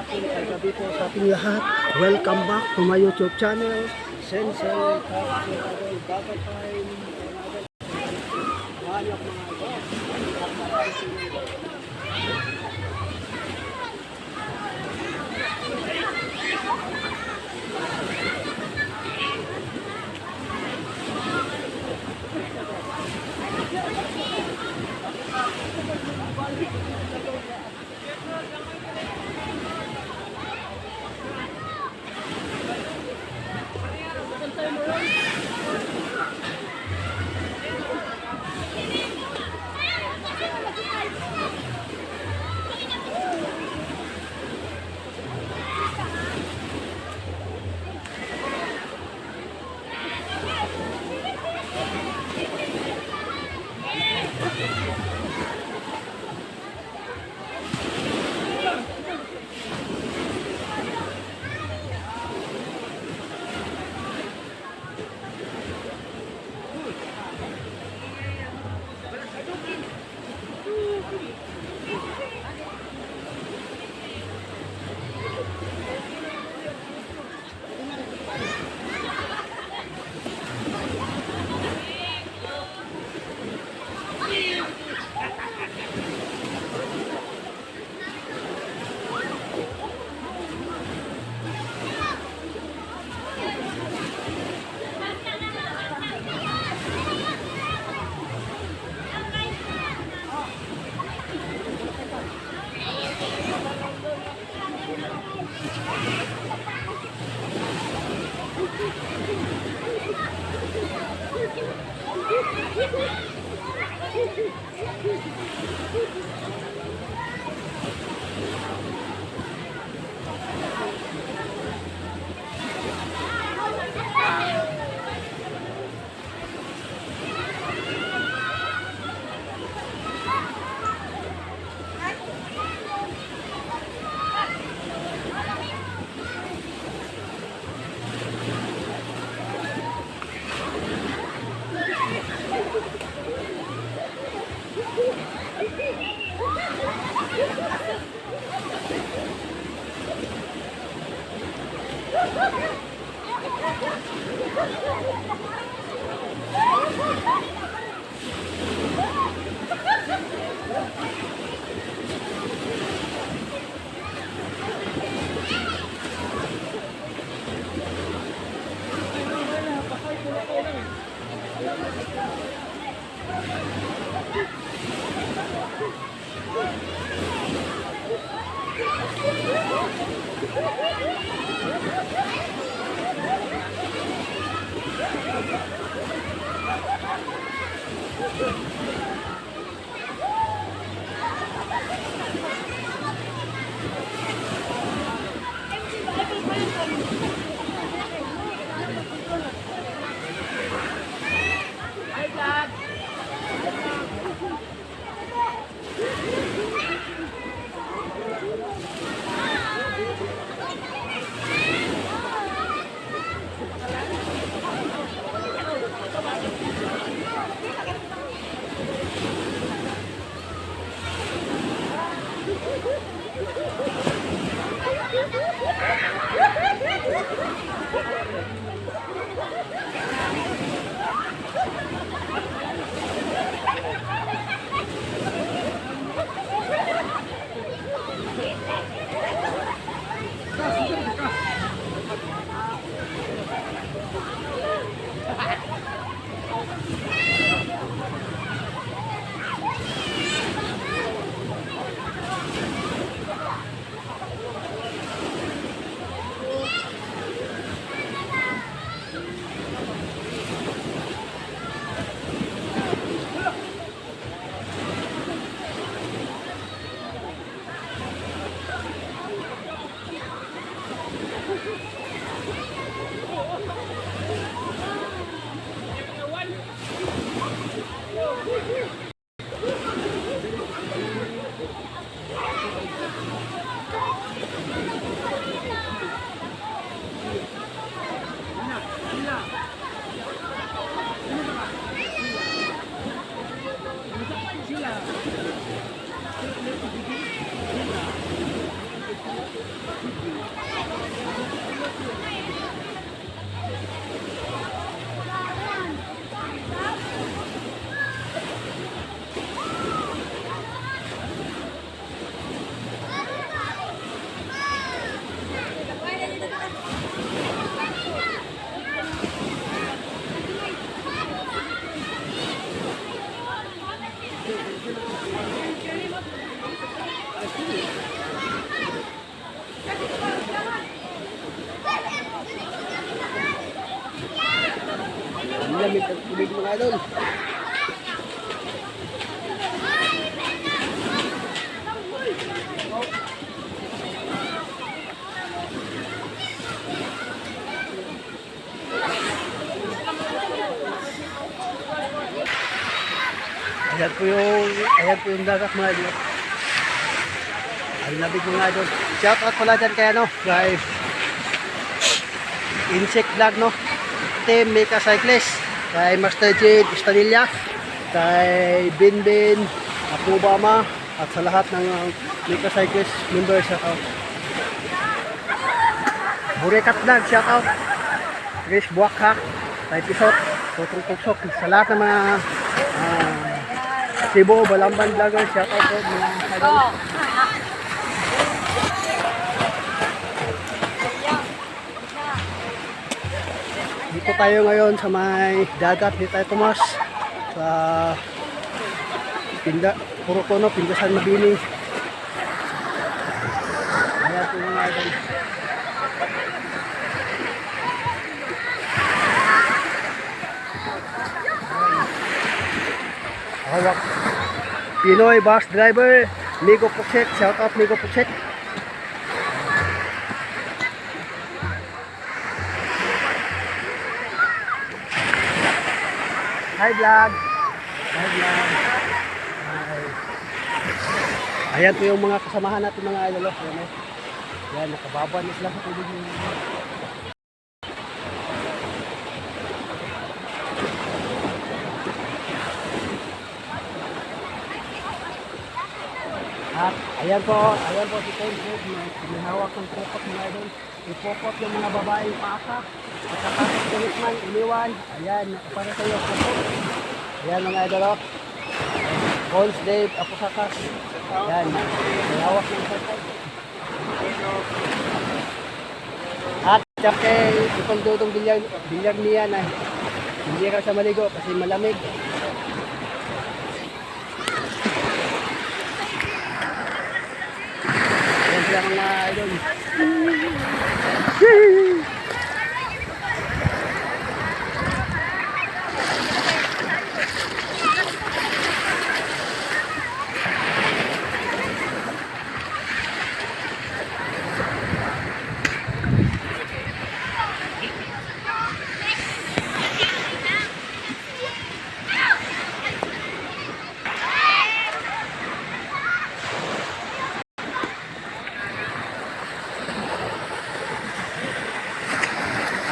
hapon, ay gabi po sa ating lahat. Welcome back to my YouTube channel, Sensei Kapsitadol Bagatime. Banyak mga ito. lamig ng tubig mga idol. Ayan po yung dagat mga idol. Ang labig mga idol. Shout out pala dyan kay ano, guys. Insect vlog no. Team Mika Cyclist. Kay Master Jade Estanilla. Kay Binbin Akubama. At sa lahat ng Mika Cyclist members, shout out. Burekat vlog, shout out. Chris Buakhak. Kay Pisot. Tutong Tuksok. Sa lahat ng mga Cebu, Balamban vlogger, shout out po mga idol. Dito tayo ngayon sa may dagat ni tayo Tomas sa Purukono, Pindasan Mabini. Ayan po mga idol. Hawak Pinoy bus driver Migo Puksek, shout out Migo Puksek. Hi vlog. Hi vlog. Ayan po yung mga kasamahan natin mga idol. Ayan, nakababa na sila sa tubig. At ayan po si Tenfred, may hawak ng pokot mga idol. Ipokot yung mga babaeng pasa. At saka kulisman, iniwan. Ayan, para sa iyo pokot. Ayan mga idol. Bones Dave, Apusakas. Ayan, may hawak ng pokot. At saka itong dudong bilyag niya na hindi ka siya maligo kasi malamig. Mga idol.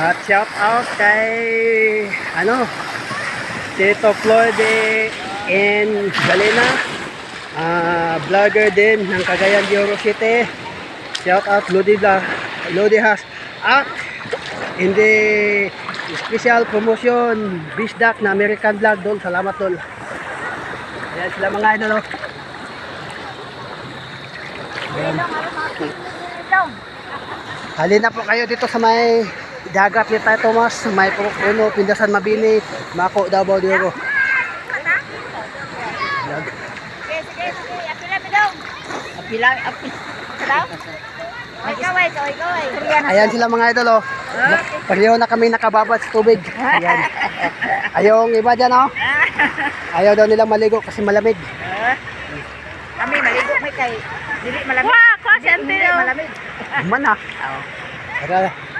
At shout out kay Tito Floyd and Galena, vlogger din ng Cagayan de Oro City. Shout out Lodi Has. At in the special promotion Bisdak na American vlog doon. Salamat doon. Ayan sila mga idol. Halina po kayo dito sa may dagat ni tayo Tomas, may Purukono, Pindasan Mabini, Mako, Davao de Oro. Ayan sila mga idol. Pareho na kami nakababad sa tubig. Ayan. Ayaw yung iba dyan ayaw daw nilang maligo kasi malamig. Kami maligo may kay dili malamig. Dili malamig. Mana.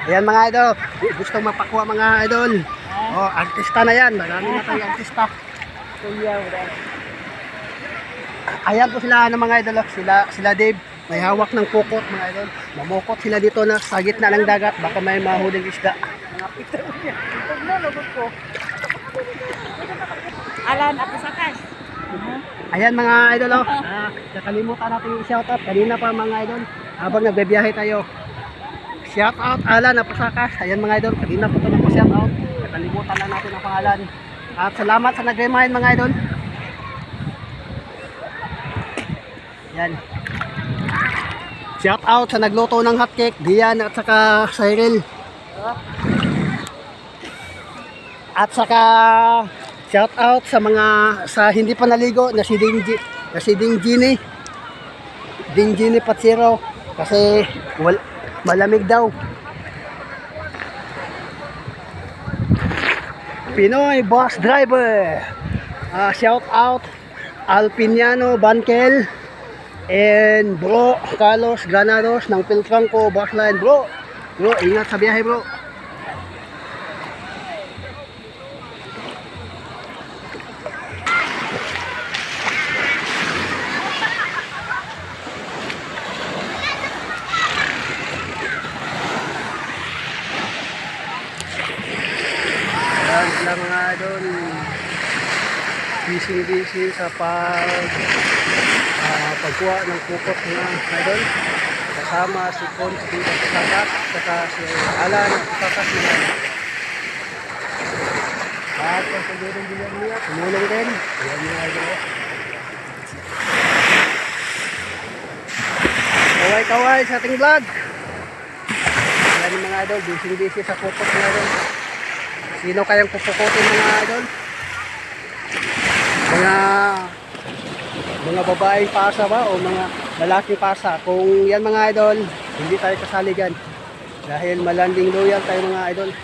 Ayan mga idol, gusto mapakuha mga idol. Artista na yan, marami na tayong artista. Ayan po sila mga idol, sila Dave, may hawak ng pukot mga idol. Mamukot sila dito na sa gitna ng dagat, baka may mahuling isda. Alan Apusakas. Ayan mga idol, nakalimutan natin yung shoutout kanina pa mga idol, habang nagbibiyahe tayo. Shout out Alan Apusakas. Ayan mga idol, kanina po ito nag-shout out. Nakalimutan lang natin ang pangalan. At salamat sa nag-remind mga idol. Yan. Shout out sa nagluto ng hotcake, Dian at saka Cyril. At saka shout out sa mga hindi pa naligo na si Ding Gini Patsiro kasi malamig daw. Pinoy Bus Driver. Shout out Alpiniano Bankel and bro Carlos Granados ng Piltranco Bus Line. Bro, ingat sa biyahe bro. Yan sila mga idol, busy sa pagkuha ng pukot mga idol. Kasama si Konsti at Sakat, saka si Alan at Sakat mga idol. At ang pagdurong bilang niya, tumulong din. Yan mga idol. Kaway sa ating vlog. Yan mga idol, busy sa pukot mga idol. Sino kayang pupukutin mga idol? Mga babaeng pasa ba o mga lalaking pasa? Kung yan mga idol, hindi tayo kasali dyan. Dahil malanding loyal tayo mga idol.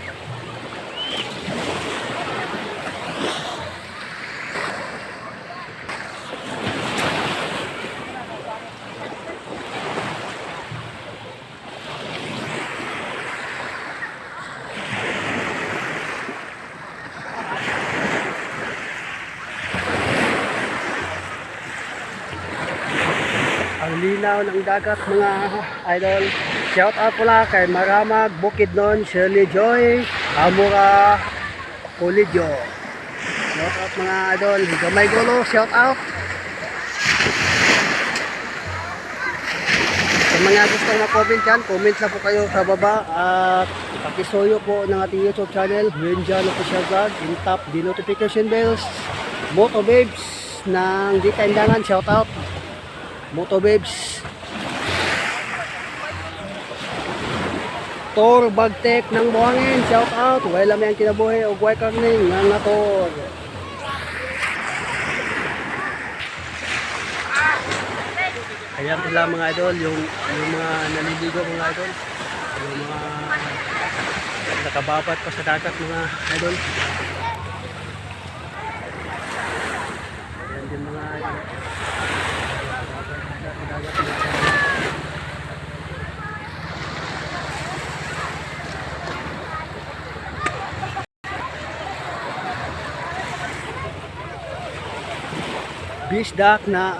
Ang linaw ng dagat mga idol. Shout out pula kay Maramag, Bukidnon, Shirley Joy, Amura, Colidjo. Shout out mga idol. Gamay Gulo, shout out. Sa mga gustong ma-comment dyan, comment na po kayo sa baba at pakisuyo po ng ating YouTube channel, Renjan Official Vlog, in top the notification bells. Moto Babes ng Di Kaindangan, shout out. Moto Babes. Tor Bagtek ng Buhangin, shout out. Wala may ang kinabuhi o guay karning ng nator. Ayan sila mga idol, yung mga naliligo mga idol, yung mga nakababat pa sa dagat mga idol. Ayan din mga idol. Bisdak na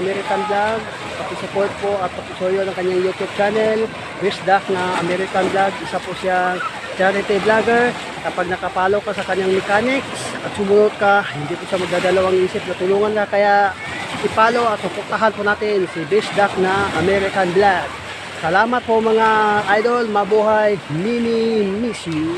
American Vlog, paki-support po at paki-suyo ng kanyang YouTube channel. Bisdak na American Vlog, isa po siyang charity vlogger. Kapag nakapalo ka sa kanyang mechanics at sumunod ka, hindi po siya magdadalawang isip na tulungan ka, kaya ipalo at suportahan po natin si Bisdak na American Vlog. Salamat po mga idol, mabuhay, Mini miss you.